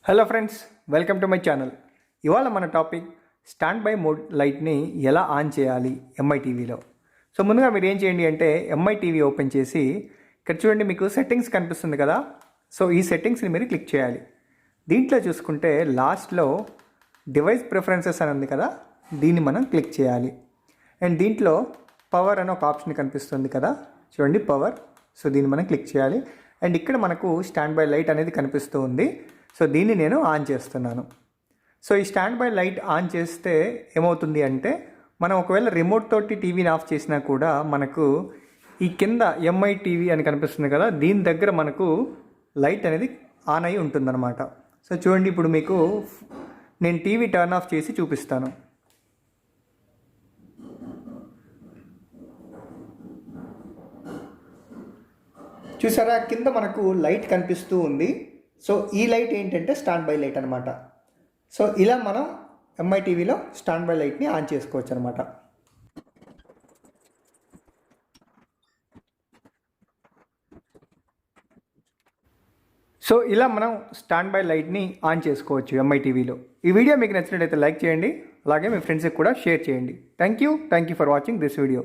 Hello friends, welcome to my channel. ఇవాళ మన topic stand by mod లైట్ని ఎలా ఆన్ చేయాలి ఎంఐ టీవీలో. సో ముందుగా మీరు ఏం చేయండి అంటే ఎంఐ టీవీ ఓపెన్ చేసి ఇక్కడ చూడండి, మీకు సెట్టింగ్స్ కనిపిస్తుంది కదా. సో ఈ సెట్టింగ్స్ని మీరు క్లిక్ చేయాలి. దీంట్లో చూసుకుంటే లాస్ట్లో డివైస్ ప్రిఫరెన్సెస్ అని ఉంది కదా, దీన్ని మనం క్లిక్ చేయాలి. అండ్ దీంట్లో పవర్ అని ఒక ఆప్షన్ కనిపిస్తుంది కదా, చూడండి పవర్. సో దీన్ని మనం క్లిక్ చేయాలి. అండ్ ఇక్కడ మనకు స్టాండ్ బై లైట్ అనేది కనిపిస్తూ ఉంది. సో దీన్ని నేను ఆన్ చేస్తున్నాను. సో ఈ స్టాండ్ బై లైట్ ఆన్ చేస్తే ఏమవుతుంది అంటే, మనం ఒకవేళ రిమోట్ తోటి టీవీని ఆఫ్ చేసినా కూడా మనకు ఈ కింద ఎంఐ టీవీ అని కనిపిస్తుంది కదా, దీని దగ్గర మనకు లైట్ అనేది ఆన్ అయి ఉంటుందన్నమాట. సో చూడండి, ఇప్పుడు మీకు నేను టీవీ టర్న్ ఆఫ్ చేసి చూపిస్తాను. చూసారా, కింద మనకు లైట్ కనిపిస్తూ ఉంది. సో ఈ లైట్ ఏంటంటే స్టాండ్ బై లైట్ అనమాట. సో ఇలా మనం ఎంఐ టీవీలో స్టాండ్ బై లైట్ని ఆన్ చేసుకోవచ్చు అనమాట. సో ఇలా మనం స్టాండ్ బై లైట్ని ఆన్ చేసుకోవచ్చు ఎంఐ టీవీలో. ఈ వీడియో మీకు నచ్చినట్లయితే లైక్ చేయండి, అలాగే మీ ఫ్రెండ్స్కి కూడా షేర్ చేయండి. Thank you for watching this video.